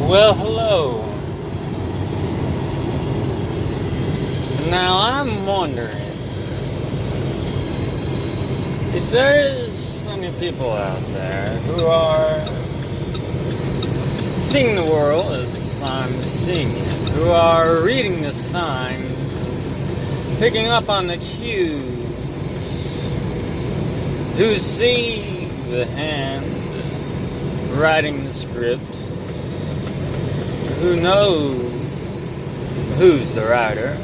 Well, hello. Now, I'm wondering if there's any people out there who are seeing the world as I'm seeing it, who are reading the signs and picking up on the cues, who see the hand writing the script, who know who's the writer,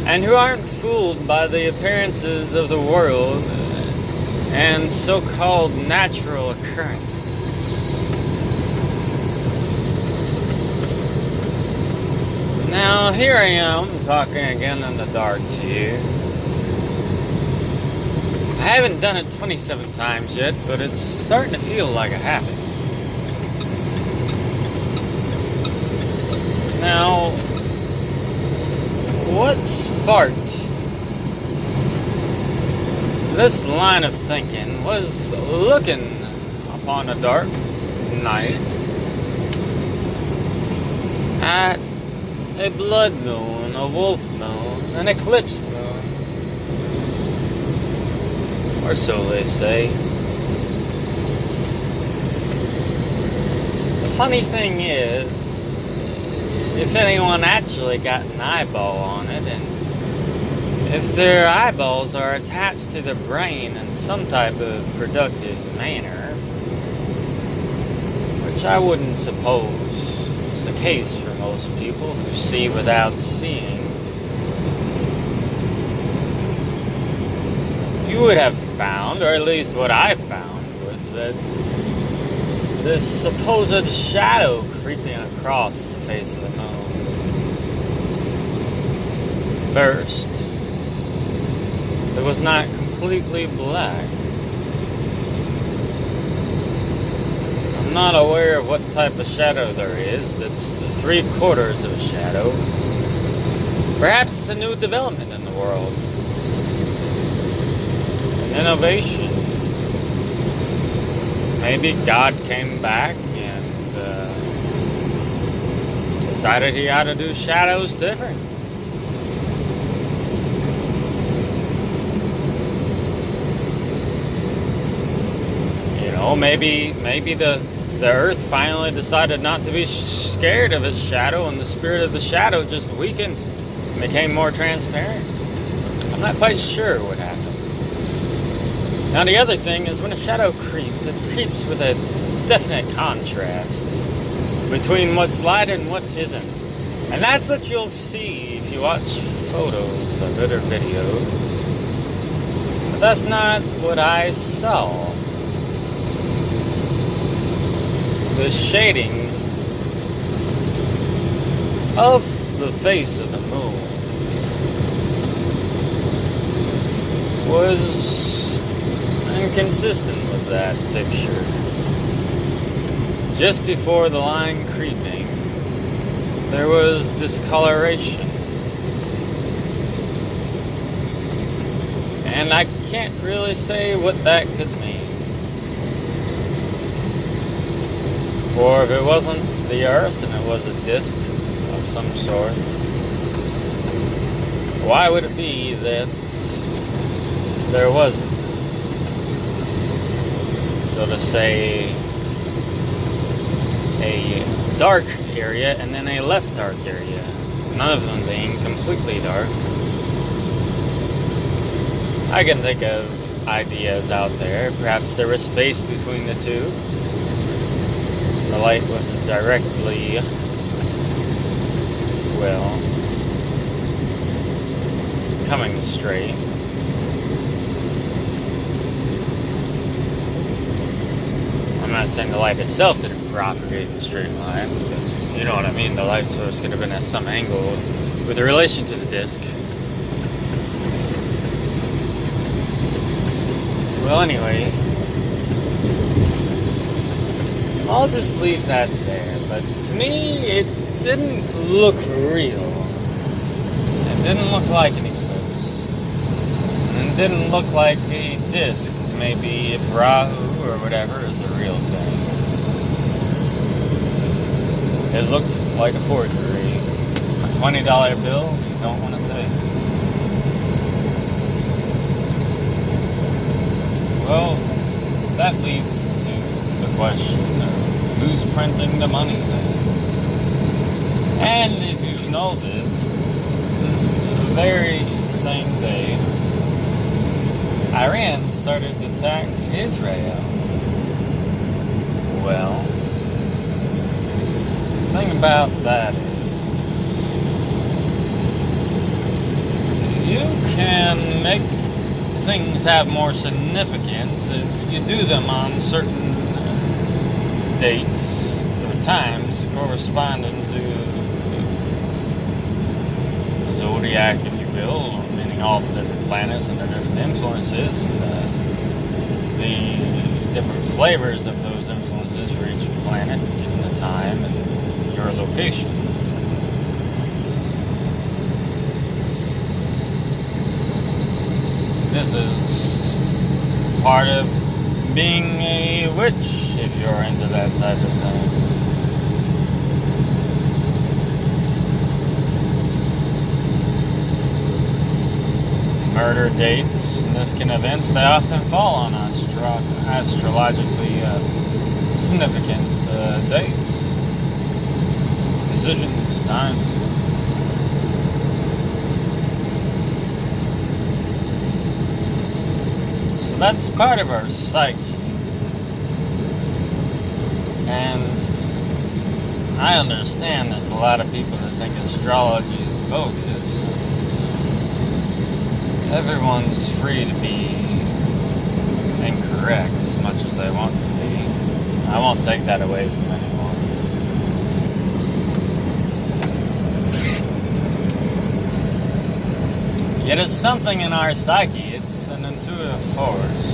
and who aren't fooled by the appearances of the world and so-called natural occurrences. Now, here I am talking again in the dark to you. I haven't done it 27 times yet, but it's starting to feel like a habit. Now, what sparked this line of thinking was looking upon a dark night at a blood moon, a wolf moon, an eclipsed moon, or so they say. The funny thing is, if anyone actually got an eyeball on it, and if their eyeballs are attached to the brain in some type of productive manner, which I wouldn't suppose is the case for most people who see without seeing, you would have found, or at least what I found, was that this supposed shadow creeping across the face of the moon. First, it was not completely black. I'm not aware of what type of shadow there is that's 3/4 of a shadow. Perhaps it's a new development in the world. An innovation. Maybe God came back and decided he ought to do shadows different. You know, maybe the earth finally decided not to be scared of its shadow, and the spirit of the shadow just weakened and became more transparent. I'm not quite sure what happened. Now, the other thing is when a shadow creeps, it creeps with a definite contrast between what's light and what isn't. And that's what you'll see if you watch photos of it or videos. But that's not what I saw. The shading of the face of the moon was inconsistent with that picture. Just before the line creeping, there was discoloration. And I can't really say what that could mean. For if it wasn't the earth and it was a disk of some sort, why would it be that there was, so to say, a dark area and then a less dark area, none of them being completely dark? I can think of ideas out there. Perhaps there was space between the two. The light wasn't directly, well, coming straight. I'm not saying the light itself didn't propagate in straight lines, but you know what I mean. The light source could have been at some angle with relation to the disk. Well, anyway, I'll just leave that there. But to me, it didn't look real. It didn't look like an eclipse. And it didn't look like a disk. Maybe if Rahu or whatever is a real thing. It looked like a forgery. A $20 bill you don't want to take. Well, that leads to the question of who's printing the money then? And if you've noticed, this very same day, Iran started to attack Israel. Well, the thing about that is, you can make things have more significance if you do them on certain dates or times corresponding to the zodiac, if you will, meaning all the different planets and their different influences and the different flavors of those influences for each planet, given the time and your location. This is part of being a witch, if you're into that type of thing. Murder dates, significant events, they often fall on astrologically significant dates, decisions, times. So that's part of our psyche. And I understand there's a lot of people that think astrology is bogus. Everyone's free to be incorrect as much as they want to be. I won't take that away from anyone. Yet it's something in our psyche. It's an intuitive force.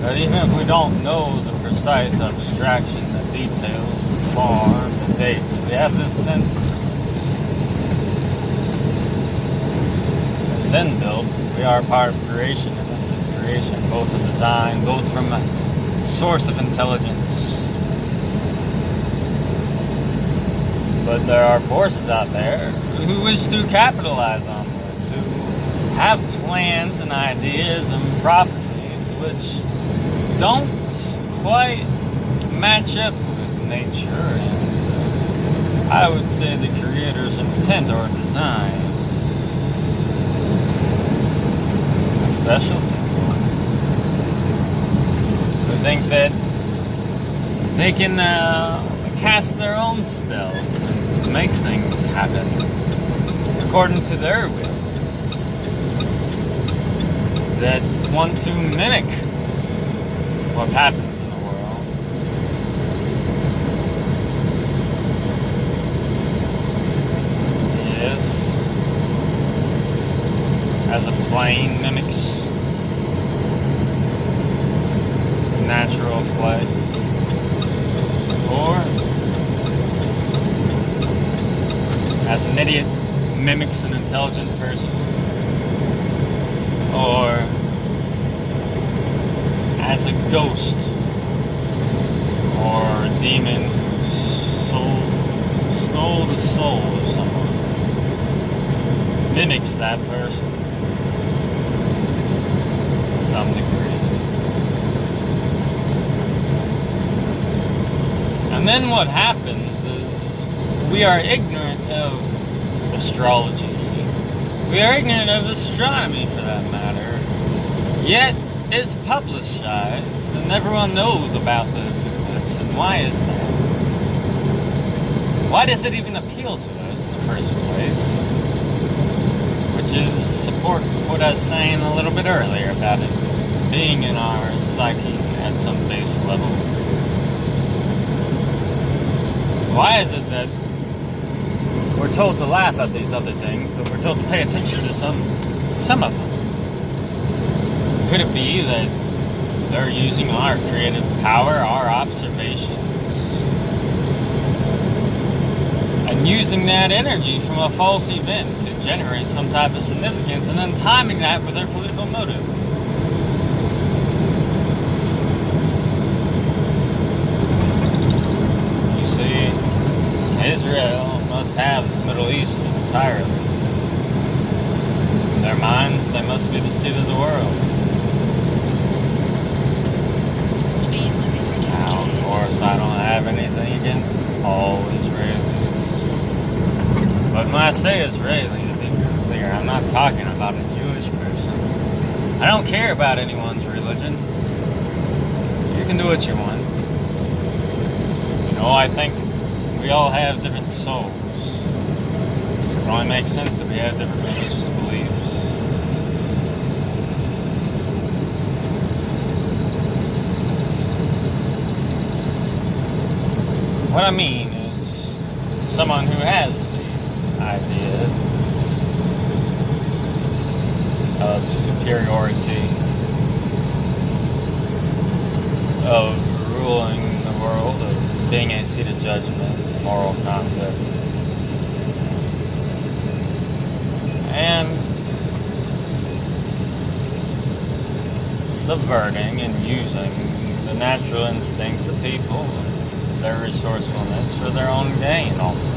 But even if we don't know the precise abstraction, the details, the form, the dates, we have this sense of it's inbuilt. We are part of creation, and this is creation, both a design, both from a source of intelligence. But there are forces out there who wish to capitalize on this, who have plans and ideas and prophecies which don't quite match up with nature and I would say the creator's intent or design. Special people who think that they can cast their own spells and make things happen according to their will, that want to mimic what happens in the world. Yes, as a plane mimics natural flight, or as an idiot mimics an intelligent person, or as a ghost or a demon who stole the soul of someone, mimics that person to some degree. And then what happens is we are ignorant of astrology. We are ignorant of astronomy for that matter. Yet it's publicized and everyone knows about this eclipse. And why is that? Why does it even appeal to us in the first place? Which is support of what I was saying a little bit earlier about it being in our psyche at some base level. Why is it that we're told to laugh at these other things, but we're told to pay attention to some of them? Could it be that they're using our creative power, our observations, and using that energy from a false event to generate some type of significance, and then timing that with their political motive? have the Middle East entirely. In their minds, they must be the seat of the world. Now, of course, I don't have anything against all Israelis. But when I say Israeli, to be clear, I'm not talking about a Jewish person. I don't care about anyone's religion. You can do what you want. You know, I think we all have different souls. So it only makes sense that we have different religious beliefs. What I mean is someone who has these ideas of superiority, of ruling the world, of being a seat of judgment, moral conduct, and subverting and using the natural instincts of people, their resourcefulness for their own gain, ultimately.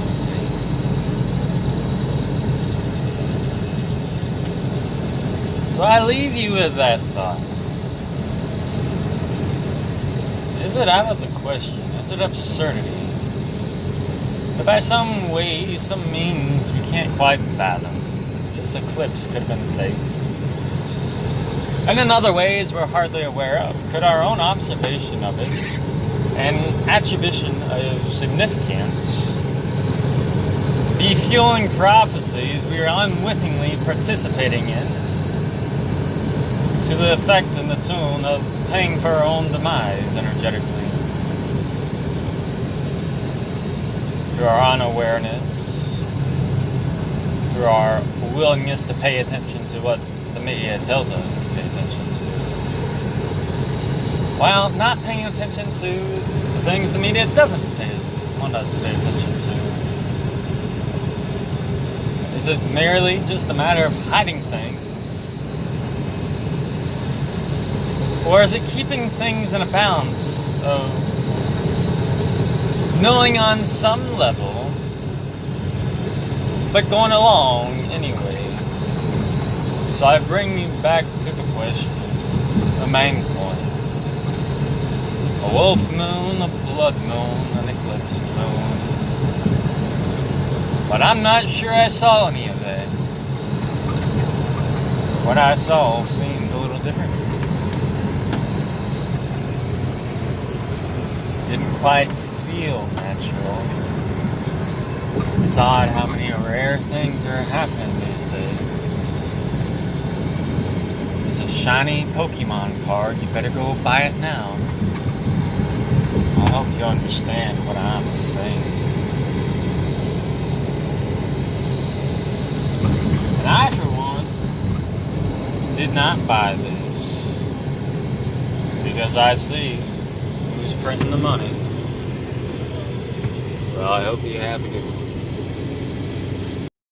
So I leave you with that thought. Is it out of the question? Is it absurdity that by some way, some means we can't quite fathom, this eclipse could have been faked? And in other ways we're hardly aware of, could our own observation of it and attribution of significance be fueling prophecies we are unwittingly participating in, to the effect and the tune of paying for our own demise energetically, through our unawareness, through our willingness to pay attention to what the media tells us to pay attention to, while not paying attention to the things the media doesn't want us to pay attention to. Is it merely just a matter of hiding things? Or is it keeping things in a balance of knowing on some level, but going along anyway? So I bring you back to the question, the main point. A wolf moon, a blood moon, an eclipsed moon. But I'm not sure I saw any of that. What I saw seemed a little different. Didn't quite feel natural. It's odd how many rare things are happening these days. It's a shiny Pokemon card. You better go buy it now. I hope you understand what I'm saying. And I, for one, did not buy this because I see who's printing the money. Well, I hope you have a good one.